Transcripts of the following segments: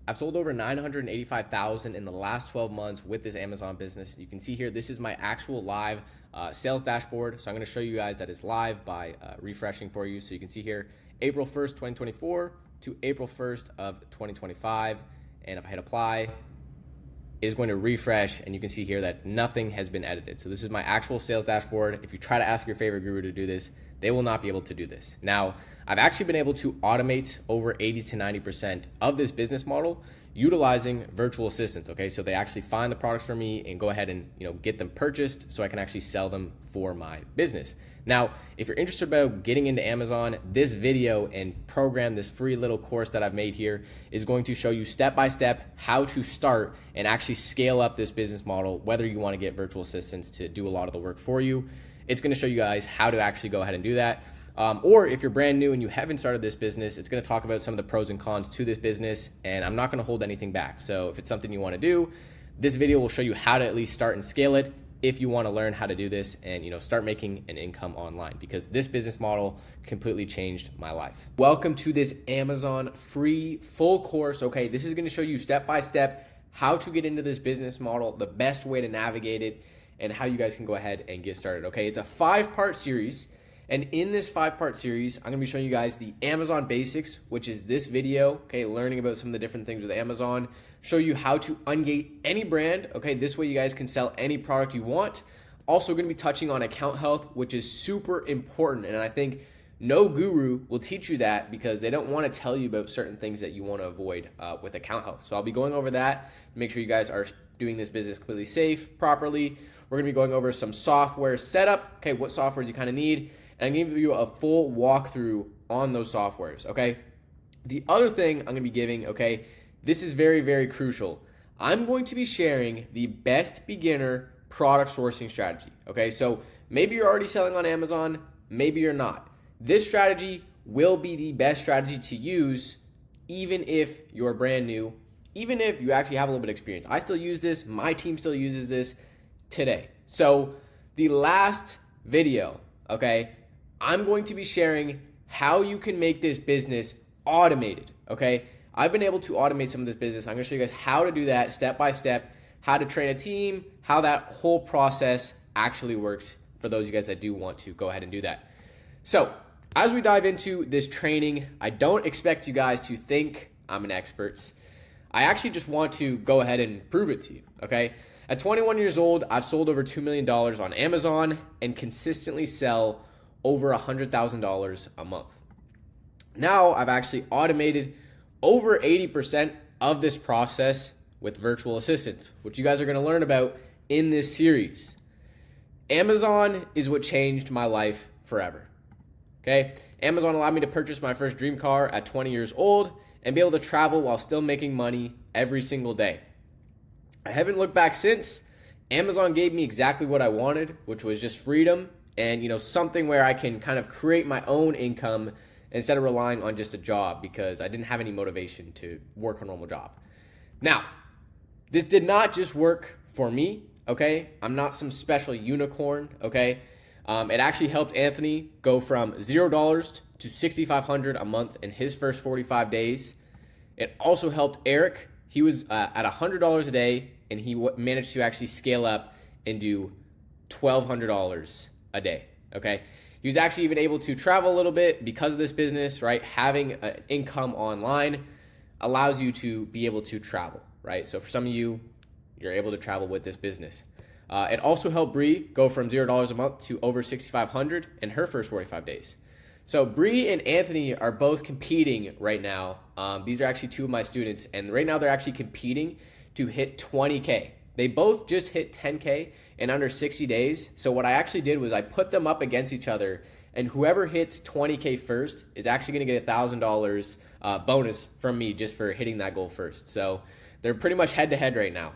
I've sold over 985,000 in the last 12 months with this Amazon business. You can see here, this is my actual live sales dashboard. So I'm going to show you guys that it's live by refreshing for you. So you can see here, April 1st, 2024 to April 1st of 2025. And if I hit apply, it is going to refresh, and you can see here that nothing has been edited. So this is my actual sales dashboard. If you try to ask your favorite guru to do this, they will not be able to do this. Now, I've actually been able to automate over 80 to 90% of this business model utilizing virtual assistants, okay? So they actually find the products for me and go ahead and get them purchased so I can actually sell them for my business. Now, if you're interested about getting into Amazon, this video and program, this free little course that I've made here is going to show you step-by-step how to start and actually scale up this business model, whether you want to get virtual assistants to do a lot of the work for you. It's going to show you guys how to actually go ahead and do that. Or if you're brand new and you haven't started this business, it's going to talk about some of the pros and cons to this business, and I'm not going to hold anything back. So if it's something you want to do, this video will show you how to at least start and scale it if you want to learn how to do this and start making an income online, because this business model completely changed my life. Welcome to this Amazon free full course. Okay, this is going to show you step by step how to get into this business model, the best way to navigate it, and how you guys can go ahead and get started. Okay, it's a 5-part series. And in this 5-part series, I'm gonna be showing you guys the Amazon basics, which is this video, okay, learning about some of the different things with Amazon, show you how to ungate any brand, okay, this way you guys can sell any product you want. Also gonna be touching on account health, which is super important, and I think no guru will teach you that because they don't wanna tell you about certain things that you wanna avoid with account health. So I'll be going over that, make sure you guys are doing this business completely safe, properly. We're gonna be going over some software setup, okay, what softwares you kinda need, and I'm gonna give you a full walkthrough on those softwares, okay? The other thing I'm gonna be giving, okay, this is very, very crucial. I'm going to be sharing the best beginner product sourcing strategy, okay? So maybe you're already selling on Amazon, maybe you're not. This strategy will be the best strategy to use even if you're brand new, even if you actually have a little bit of experience. I still use this, my team still uses this today. So the last video, okay, I'm going to be sharing how you can make this business automated, okay? I've been able to automate some of this business. I'm gonna show you guys how to do that step by step, how to train a team, how that whole process actually works for those of you guys that do want to go ahead and do that. So as we dive into this training, I don't expect you guys to think I'm an expert. I actually just want to go ahead and prove it to you, okay? At 21 years old, I've sold over $2 million on Amazon and consistently sell over $100,000 a month. Now I've actually automated over 80% of this process with virtual assistants, which you guys are going to learn about in this series. Amazon is what changed my life forever. Okay? Amazon allowed me to purchase my first dream car at 20 years old and be able to travel while still making money every single day. I haven't looked back since. Amazon gave me exactly what I wanted, which was just freedom and something where I can kind of create my own income instead of relying on just a job, because I didn't have any motivation to work a normal job. Now, this did not just work for me, okay? I'm not some special unicorn, okay? It actually helped Anthony go from $0 to $6,500 a month in his first 45 days. It also helped Eric. He was at $100 a day, and he managed to actually scale up and do $1,200 a day, okay? He was actually even able to travel a little bit because of this business, right? Having an income online allows you to be able to travel, right? So for some of you, you're able to travel with this business. It also helped Bree go from $0 a month to over $6,500 in her first 45 days. So Bree and Anthony are both competing right now. These are actually two of my students, and right now they're actually competing to hit 20K. They both just hit 10K in under 60 days. So what I actually did was I put them up against each other, and whoever hits 20K first is actually gonna get $1,000 bonus from me just for hitting that goal first. So they're pretty much head to head right now.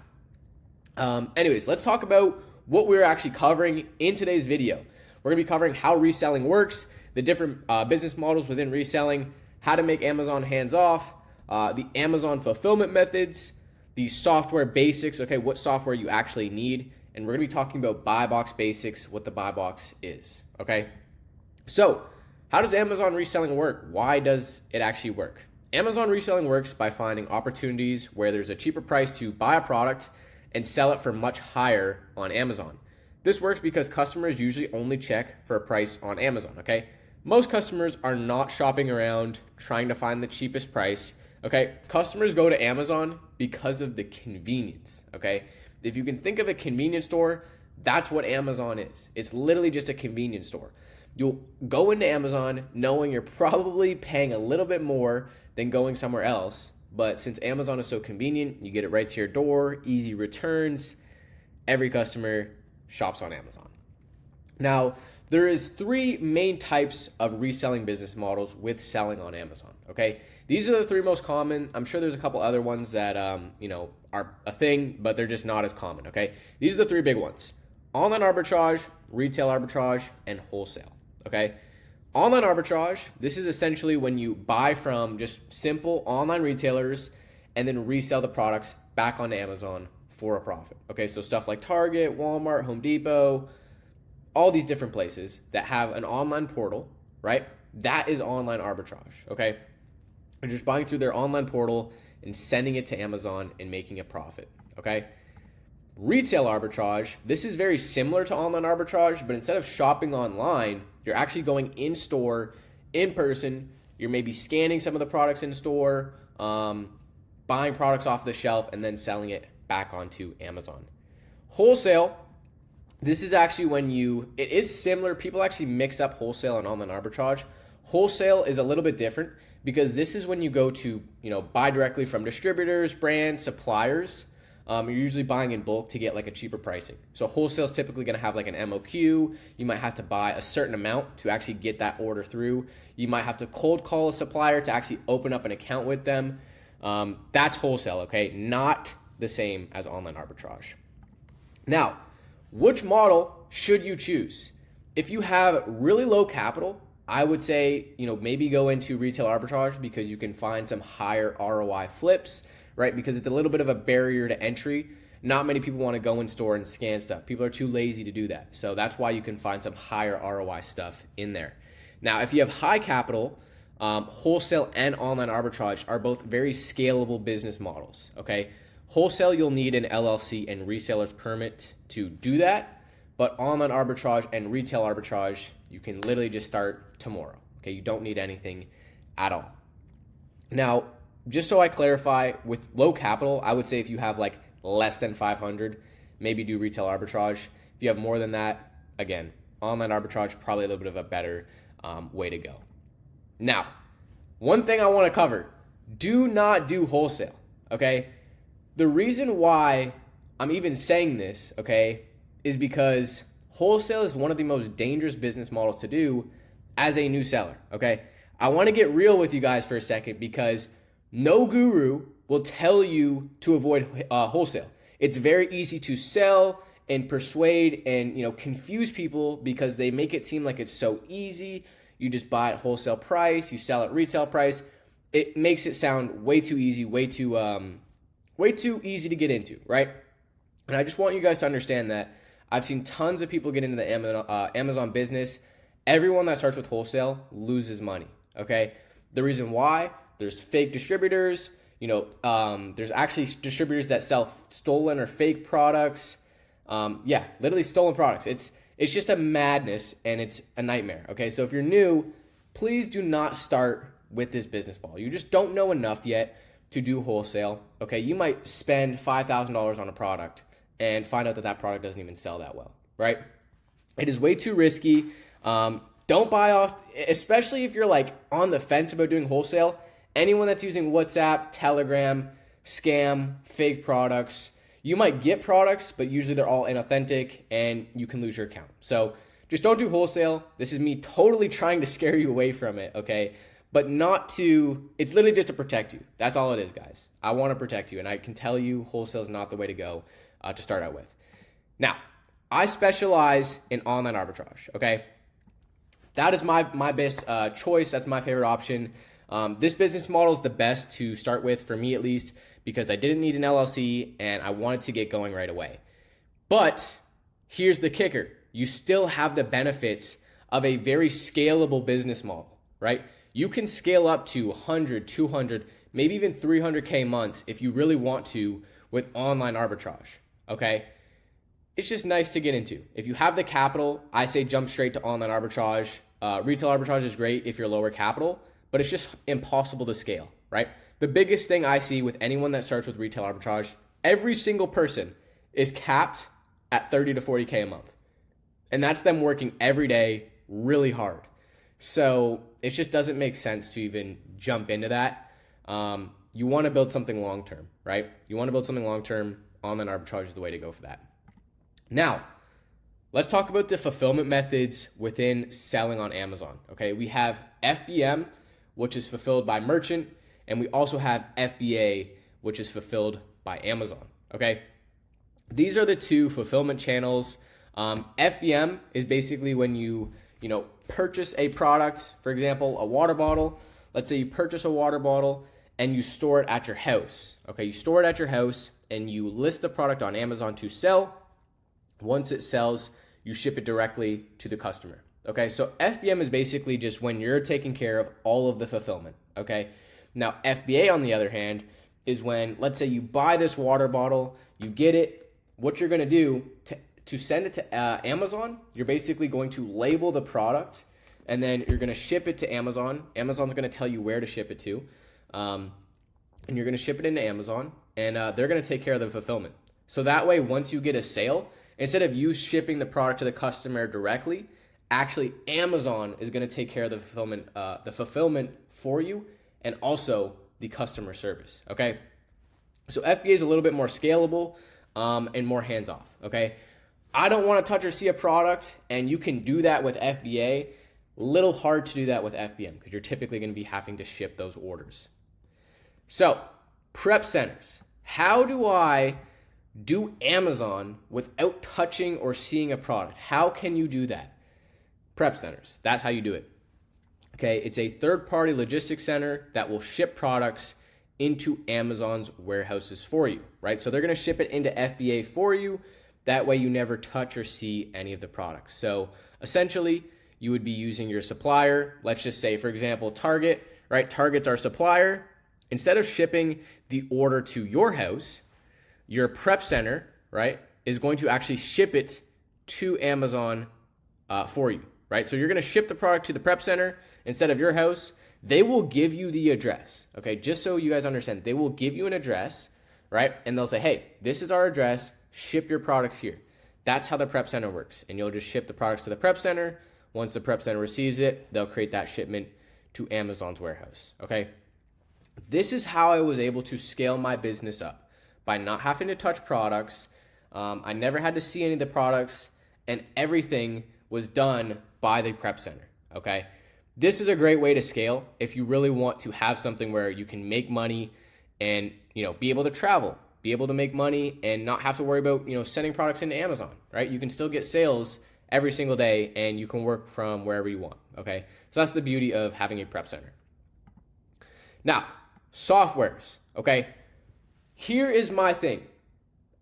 Anyways, let's talk about what we're actually covering in today's video. We're gonna be covering how reselling works, the different business models within reselling, how to make Amazon hands off, the Amazon fulfillment methods, the software basics, okay, what software you actually need, and we're gonna be talking about buy box basics, what the buy box is, okay? So, how does Amazon reselling work? Why does it actually work? Amazon reselling works by finding opportunities where there's a cheaper price to buy a product and sell it for much higher on Amazon. This works because customers usually only check for a price on Amazon, okay? Most customers are not shopping around trying to find the cheapest price, okay? Customers go to Amazon because of the convenience, okay? If you can think of a convenience store, that's what Amazon is. It's literally just a convenience store. You'll go into Amazon knowing you're probably paying a little bit more than going somewhere else, but since Amazon is so convenient, you get it right to your door, easy returns. Every customer shops on Amazon. Now, there is 3 main types of reselling business models with selling on Amazon, okay? These are the 3 most common. I'm sure there's a couple other ones that, are a thing, but they're just not as common, okay? These are the 3 big ones: online arbitrage, retail arbitrage, and wholesale, okay? Online arbitrage, this is essentially when you buy from just simple online retailers and then resell the products back on Amazon for a profit, okay? So stuff like Target, Walmart, Home Depot, all these different places that have an online portal, right? That is online arbitrage, okay? They're just buying through their online portal and sending it to Amazon and making a profit, okay? Retail arbitrage, this is very similar to online arbitrage, but instead of shopping online, you're actually going in store, in person. You're maybe scanning some of the products in store, buying products off the shelf, and then selling it back onto Amazon. Wholesale, this is actually when it is similar. People actually mix up wholesale and online arbitrage. Wholesale is a little bit different because this is when you go to, buy directly from distributors, brands, suppliers. You're usually buying in bulk to get like a cheaper pricing. So wholesale is typically going to have like an MOQ. You might have to buy a certain amount to actually get that order through. You might have to cold call a supplier to actually open up an account with them. That's wholesale, okay? Not the same as online arbitrage. Now, which model should you choose? If you have really low capital, I would say, maybe go into retail arbitrage because you can find some higher ROI flips, right? Because it's a little bit of a barrier to entry. Not many people want to go in store and scan stuff. People are too lazy to do that. So that's why you can find some higher ROI stuff in there. Now, if you have high capital, wholesale and online arbitrage are both very scalable business models, okay? Wholesale, you'll need an LLC and reseller's permit to do that. But online arbitrage and retail arbitrage, you can literally just start tomorrow, okay? You don't need anything at all. Now, just so I clarify, with low capital, I would say if you have like less than 500, maybe do retail arbitrage. If you have more than that, again, online arbitrage, probably a little bit of a better way to go. Now, one thing I want to cover, do not do wholesale, okay? The reason why I'm even saying this, okay, is because wholesale is one of the most dangerous business models to do as a new seller, okay? I want to get real with you guys for a second because no guru will tell you to avoid wholesale. It's very easy to sell and persuade and confuse people because they make it seem like it's so easy. You just buy at wholesale price, you sell at retail price. It makes it sound way too easy, way too easy to get into, right? And I just want you guys to understand that I've seen tons of people get into the Amazon business. Everyone that starts with wholesale loses money, okay? The reason why, there's fake distributors, there's actually distributors that sell stolen or fake products. Literally stolen products. It's just a madness and it's a nightmare, okay? So if you're new, please do not start with this business model. You just don't know enough yet to do wholesale, okay? You might spend $5,000 on a product and find out that product doesn't even sell that well, right? It is way too risky. Don't buy off, especially if you're like on the fence about doing wholesale. Anyone that's using WhatsApp, Telegram, scam, fake products, you might get products, but usually they're all inauthentic and you can lose your account. So just don't do wholesale. This is me totally trying to scare you away from it, okay? But it's literally just to protect you. That's all it is, guys. I want to protect you, and I can tell you wholesale is not the way to go to start out with. Now, I specialize in online arbitrage, okay? That is my best choice. That's my favorite option. This business model is the best to start with, for me at least, because I didn't need an LLC and I wanted to get going right away. But here's the kicker. You still have the benefits of a very scalable business model, right? You can scale up to 100, 200, maybe even 300K months if you really want to with online arbitrage, okay? It's just nice to get into. If you have the capital, I say jump straight to online arbitrage. Retail arbitrage is great if you're lower capital, but it's just impossible to scale, right? The biggest thing I see with anyone that starts with retail arbitrage, every single person is capped at 30 to 40K a month. And that's them working every day really hard. So it just doesn't make sense to even jump into that. You want to build something long-term, right? You want to build something long-term. Online arbitrage is the way to go for that. Now, let's talk about the fulfillment methods within selling on Amazon, okay? We have FBM, which is fulfilled by merchant, and we also have FBA, which is fulfilled by Amazon, okay? These are the two fulfillment channels. FBM is basically when you purchase a product, for example, a water bottle. Let's say you purchase a water bottle and you store it at your house, okay? You store it at your house and you list the product on Amazon to sell. Once it sells, you ship it directly to the customer, okay? So FBM is basically just when you're taking care of all of the fulfillment, okay? Now, FBA, on the other hand, is when, let's say you buy this water bottle, you get it, what you're gonna do to send it to Amazon, you're basically going to label the product and then you're gonna ship it to Amazon. Amazon's gonna tell you where to ship it to. And you're gonna ship it into Amazon and they're gonna take care of the fulfillment. So that way, once you get a sale, instead of you shipping the product to the customer directly, actually Amazon is gonna take care of the fulfillment for you and also the customer service, okay? So FBA is a little bit more scalable and more hands-off, okay? I don't want to touch or see a product, and you can do that with FBA. Little hard to do that with FBM because you're typically going to be having to ship those orders. So, prep centers. How do I do Amazon without touching or seeing a product? How can you do that? Prep centers. That's how you do it. Okay, it's a third-party logistics center that will ship products into Amazon's warehouses for you, right? So they're going to ship it into FBA for you. That way you never touch or see any of the products. So essentially, you would be using your supplier. Let's just say, for example, Target, right? Target's our supplier. Instead of shipping the order to your house, your prep center, right, is going to actually ship it to Amazon for you, right? So you're going to ship the product to the prep center instead of your house. They will give you the address, okay? Just so you guys understand, they will give you an address, right? And they'll say, hey, this is our address. Ship your products here. That's how the prep center works. And you'll just ship the products to the prep center. Once the prep center receives it, they'll create that shipment to Amazon's warehouse, okay? This is how I was able to scale my business up by not having to touch products. I never had to see any of the products, and everything was done by the prep center, okay? This is a great way to scale if you really want to have something where you can make money and, be able to travel, be able to make money and not have to worry about, sending products into Amazon, right? You can still get sales every single day and you can work from wherever you want, okay? So that's the beauty of having a prep center. Now, softwares, okay? Here is my thing.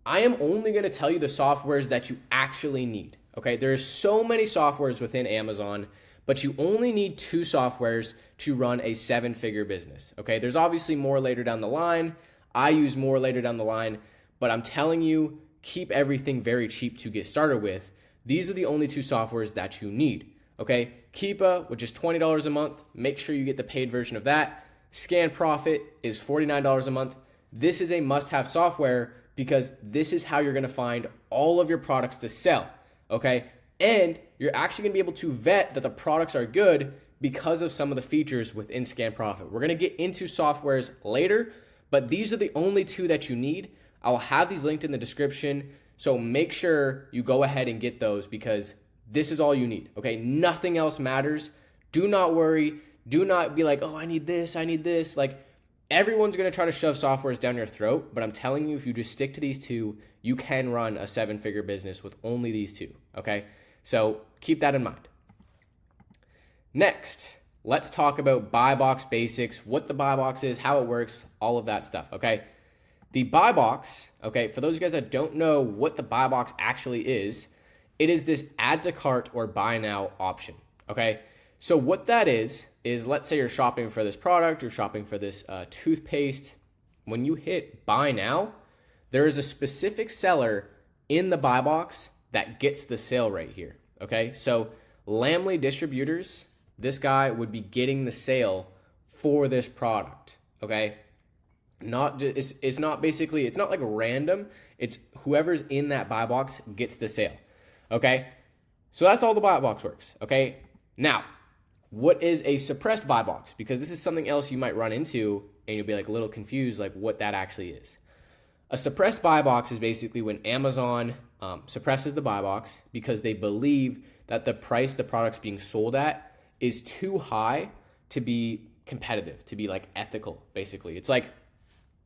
I am only going to tell you the softwares that you actually need, okay? There's so many softwares within Amazon, but you only need 2 softwares to run a 7-figure business, okay? There's obviously more later down the line. I use more later down the line, but I'm telling you, keep everything very cheap to get started with. These are the only 2 softwares that you need, okay? Keepa, which is $20 a month. Make sure you get the paid version of that. Scan Profit is $49 a month. This is a must-have software because this is how you're gonna find all of your products to sell, okay? And you're actually gonna be able to vet that the products are good because of some of the features within Scan Profit. We're gonna get into softwares later, but these are the only 2 that you need. I'll have these linked in the description, so make sure you go ahead and get those because this is all you need, okay? Nothing else matters. Do not worry. Do not be like, oh, I need this. Like, everyone's gonna try to shove softwares down your throat, but I'm telling you, if you just stick to these 2, you can run a 7-figure business with only these 2, okay? So keep that in mind. Next, let's talk about buy box basics, what the buy box is, how it works, all of that stuff, okay? The buy box, okay, for those of you guys that don't know what the buy box actually is, it is this add to cart or buy now option, okay? So what that is is, let's say you're shopping for this product, you're shopping for this toothpaste. When you hit buy now, there is a specific seller in the buy box that gets the sale right here, okay? So Lamley Distributors, this guy would be getting the sale for this product, okay? It's not basically, it's not like random, it's whoever's in that buy box gets the sale, okay? So that's all the buy box works, okay? Now, what is a suppressed buy box? Because this is something else you might run into and you'll be like a little confused like what that actually is. A suppressed buy box is basically when Amazon suppresses the buy box because they believe that the price the product's being sold at is too high to be competitive, to be like ethical, basically. It's like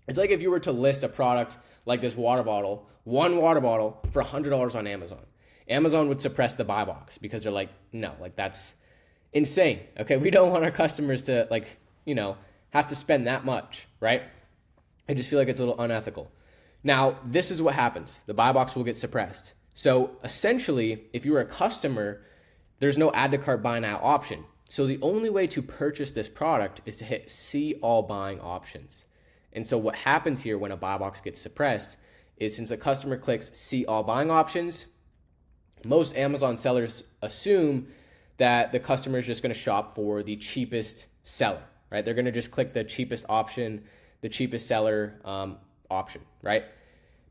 if you were to list a product like this water bottle, one water bottle for $100 on Amazon. Amazon would suppress the buy box because they're like, no, like that's insane. Okay, we don't want our customers to have to spend that much, right? I just feel like it's a little unethical. Now, this is what happens. The buy box will get suppressed. So essentially, if you were a customer, there's no add to cart buy now option. So the only way to purchase this product is to hit see all buying options. And so what happens here when a buy box gets suppressed is since the customer clicks see all buying options, most Amazon sellers assume that the customer is just going to shop for the cheapest seller, right? They're going to just click the cheapest option, the cheapest seller option, right?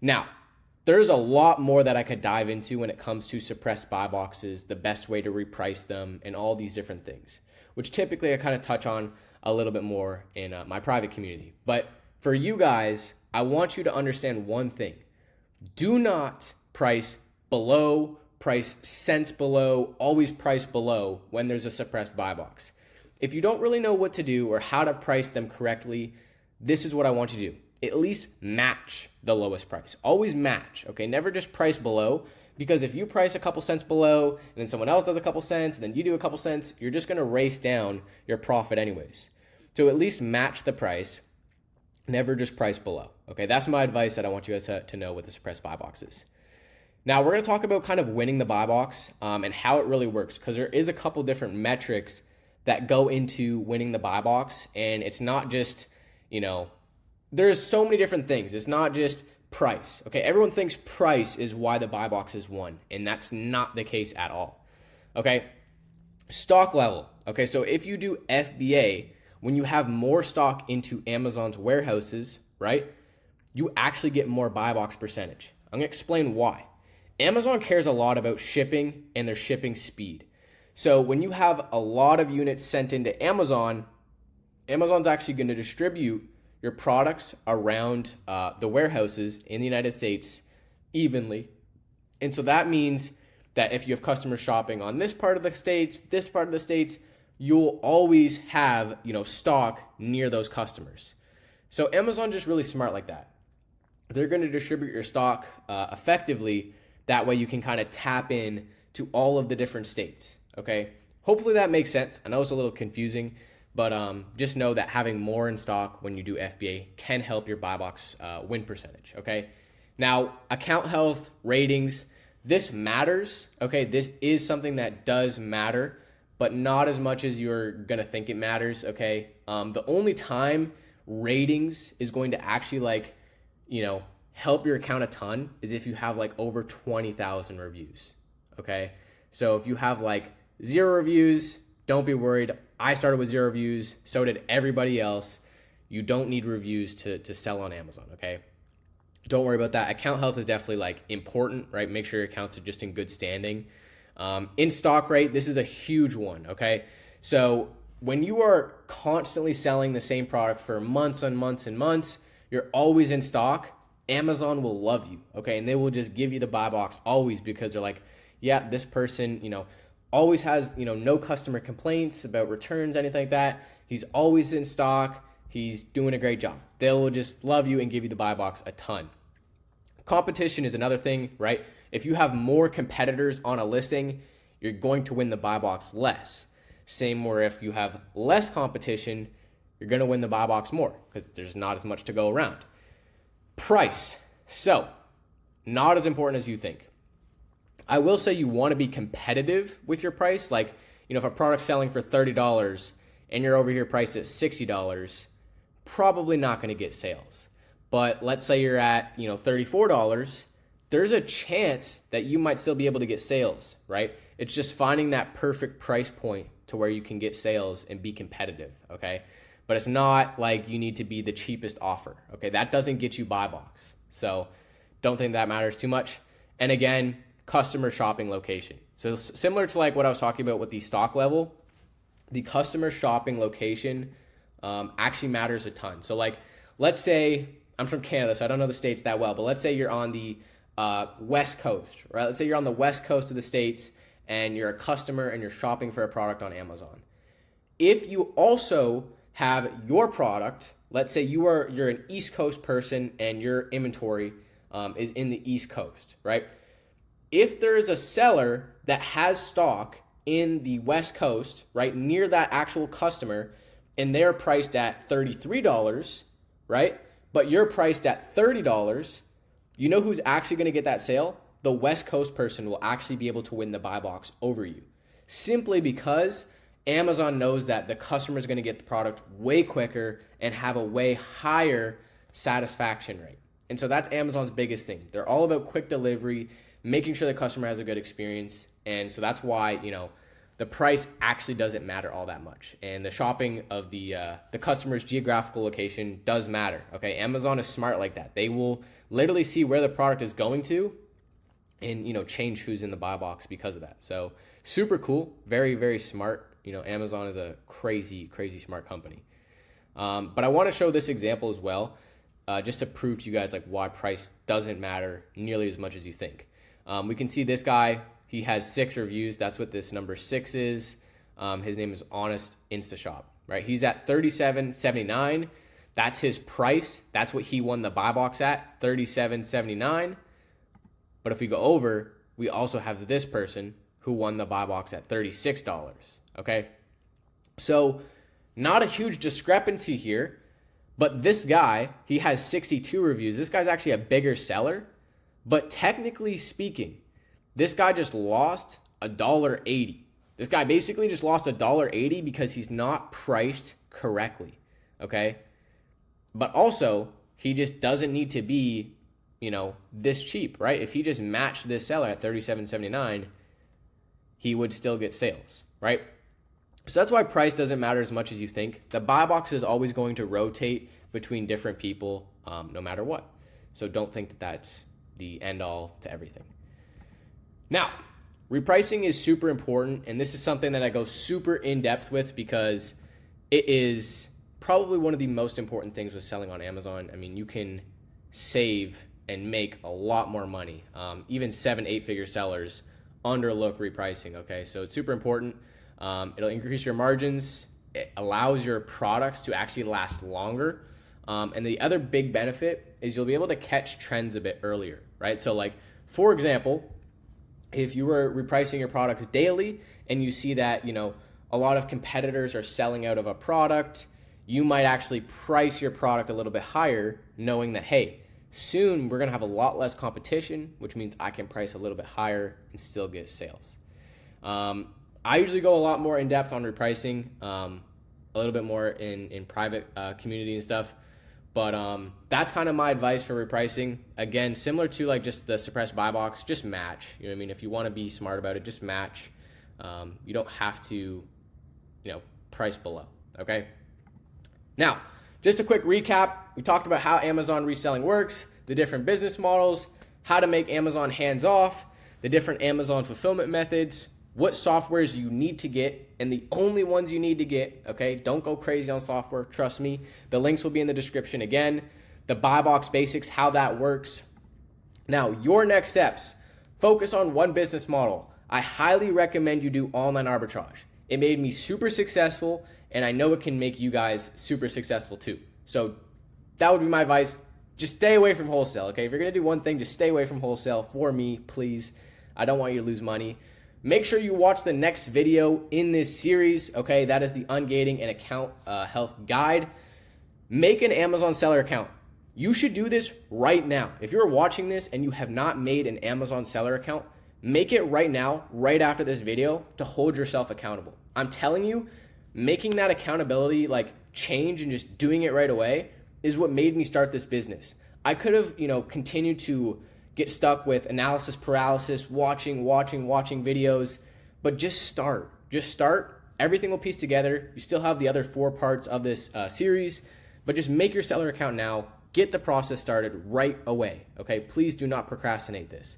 Now, there's a lot more that I could dive into when it comes to suppressed buy boxes, the best way to reprice them, and all these different things, which typically I kind of touch on a little bit more in my private community. But for you guys, I want you to understand one thing. Do not price below, price cents below, always price below when there's a suppressed buy box. If you don't really know what to do or how to price them correctly, this is what I want you to do. At least match the lowest price. Always match, okay? Never just price below, because if you price a couple cents below and then someone else does a couple cents and then you do a couple cents, you're just gonna race down your profit anyways. So at least match the price, never just price below, okay? That's my advice that I want you guys to know with the suppressed buy boxes. Now we're gonna talk about kind of winning the buy box and how it really works, because there is a couple different metrics that go into winning the buy box, and it's not just, there's so many different things. It's not just price, okay? Everyone thinks price is why the buy box is won, and that's not the case at all, okay? Stock level, okay? So if you do FBA, when you have more stock into Amazon's warehouses, right, you actually get more buy box percentage. I'm gonna explain why. Amazon cares a lot about shipping and their shipping speed. So when you have a lot of units sent into Amazon, Amazon's actually gonna distribute your products around the warehouses in the United States evenly. And so that means that if you have customers shopping on this part of the states, this part of the states, you'll always have, stock near those customers. So Amazon just really smart like that. They're going to distribute your stock effectively. That way you can kind of tap in to all of the different states, okay? Hopefully that makes sense. I know it's a little confusing, but just know that having more in stock when you do FBA can help your buy box win percentage, okay? Now, account health, ratings, this matters, okay? This is something that does matter, but not as much as you're gonna think it matters, okay? The only time ratings is going to actually help your account a ton is if you have over 20,000 reviews, okay? So if you have 0 reviews, don't be worried. I started with 0 reviews, so did everybody else. You don't need reviews to sell on Amazon, okay? Don't worry about that. Account health is definitely important, right? Make sure your accounts are just in good standing. In stock rate, this is a huge one, okay? So when you are constantly selling the same product for months and months and months, you're always in stock, Amazon will love you, okay? And they will just give you the buy box always because they're like, yeah, this person, always has, no customer complaints about returns, anything like that. He's always in stock. He's doing a great job. They will just love you and give you the buy box a ton. Competition is another thing, right? If you have more competitors on a listing, you're going to win the buy box less. Same where if you have less competition, you're going to win the buy box more because there's not as much to go around. Price. So, not as important as you think. I will say you want to be competitive with your price. If a product's selling for $30 and you're over here priced at $60, probably not going to get sales. But let's say you're at, $34, there's a chance that you might still be able to get sales, right? It's just finding that perfect price point to where you can get sales and be competitive, okay? But it's not like you need to be the cheapest offer, okay? That doesn't get you buy box. So don't think that matters too much. And again, customer shopping location. So similar to like what I was talking about with the stock level, the customer shopping location actually matters a ton. So like, let's say I'm from Canada, so I don't know the States that well, but let's say you're on the West Coast, right? Let's say you're on the West Coast of the States and you're a customer and you're shopping for a product on Amazon. If you also have your product, let's say you're an East Coast person and your inventory is in the East Coast, right? If there is a seller that has stock in the West Coast, right, near that actual customer, and they're priced at $33, right, but you're priced at $30, you know who's actually going to get that sale? The West Coast person will actually be able to win the buy box over you, simply because Amazon knows that the customer is going to get the product way quicker and have a way higher satisfaction rate. And so that's Amazon's biggest thing. They're all about quick delivery, making sure the customer has a good experience. And so that's why, the price actually doesn't matter all that much. And the shopping of the customer's geographical location does matter. Okay, Amazon is smart like that. They will literally see where the product is going to and, change who's in the buy box because of that. So super cool, very, very smart. Amazon is a crazy, crazy smart company. But I want to show this example as well, just to prove to you guys like why price doesn't matter nearly as much as you think. We can see this guy, he has 6 reviews. That's what this number 6 is. His name is Honest InstaShop, right? He's at $37.79. That's his price. That's what he won the buy box at, $37.79. But if we go over, we also have this person who won the buy box at $36, okay? So not a huge discrepancy here, but this guy, he has 62 reviews. This guy's actually a bigger seller, but technically speaking, this guy just lost $1.80. This guy basically just lost $1.80 because he's not priced correctly, okay? But also, he just doesn't need to be, this cheap, right? If he just matched this seller at $37.79, he would still get sales, right? So that's why price doesn't matter as much as you think. The buy box is always going to rotate between different people no matter what. So don't think that that's the end all to everything. Now, repricing is super important, and this is something that I go super in depth with because it is probably one of the most important things with selling on Amazon. I mean, you can save and make a lot more money. Even 7-8 figure sellers underlook repricing, okay? So it's super important. It'll increase your margins. It allows your products to actually last longer. And the other big benefit is you'll be able to catch trends a bit earlier, right? So like, for example, if you were repricing your products daily and you see that, a lot of competitors are selling out of a product, you might actually price your product a little bit higher, knowing that, hey, soon we're going to have a lot less competition, which means I can price a little bit higher and still get sales. I usually go a lot more in depth on repricing, a little bit more in private community and stuff. But that's kind of my advice for repricing. Again, similar to like just the suppressed buy box, just match. You know what I mean? If you want to be smart about it, just match. You don't have to, price below, okay? Now, just a quick recap. We talked about how Amazon reselling works, the different business models, how to make Amazon hands-off, the different Amazon fulfillment methods, what softwares you need to get, and the only ones you need to get, okay? Don't go crazy on software, trust me. The links will be in the description again. The buy box basics, how that works. Now, your next steps, focus on one business model. I highly recommend you do online arbitrage. It made me super successful, and I know it can make you guys super successful too. So that would be my advice. Just stay away from wholesale, okay? If you're gonna do one thing, just stay away from wholesale for me, please. I don't want you to lose money. Make sure you watch the next video in this series, okay? That is the ungating and account health guide. Make an Amazon seller account. You should do this right now. If you're watching this and you have not made an Amazon seller account, make it right now, right after this video, to hold yourself accountable. I'm telling you, making that accountability like change and just doing it right away is what made me start this business. I could have, continued to get stuck with analysis paralysis, watching videos, but just start. Just start. Everything will piece together. You still have the other 4 parts of this series, but just make your seller account now. Get the process started right away. Okay, please do not procrastinate this.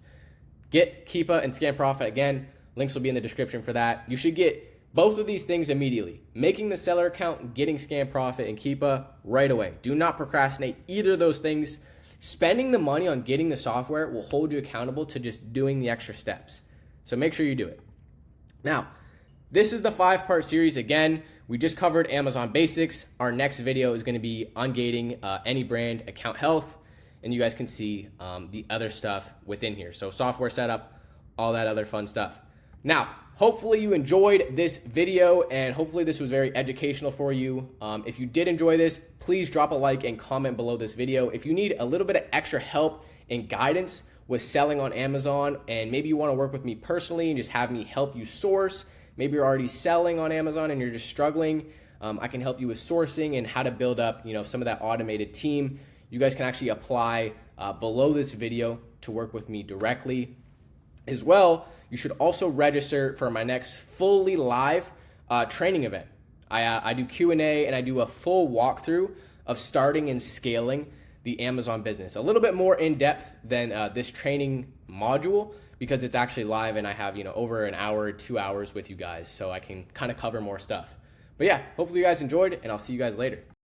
Get Keepa and Scam Profit. Again, links will be in the description for that. You should get both of these things immediately. Making the seller account, getting Scam Profit and Keepa right away. Do not procrastinate either of those things. Spending the money on getting the software will hold you accountable to just doing the extra steps. So make sure you do it. Now, this is the 5-part series. Again, we just covered Amazon basics. Our next video is going to be ungating any brand account health, and you guys can see the other stuff within here. So software setup, all that other fun stuff. Now, hopefully you enjoyed this video, and hopefully this was very educational for you. If you did enjoy this, please drop a like and comment below this video. If you need a little bit of extra help and guidance with selling on Amazon, and maybe you want to work with me personally and just have me help you source, maybe you're already selling on Amazon and you're just struggling, I can help you with sourcing and how to build up some of that automated team. You guys can actually apply below this video to work with me directly. As well, you should also register for my next fully live training event. I do Q&A and I do a full walkthrough of starting and scaling the Amazon business. A little bit more in depth than this training module, because it's actually live and I have over an hour, 2 hours with you guys, so I can kind of cover more stuff. But yeah, hopefully you guys enjoyed, and I'll see you guys later.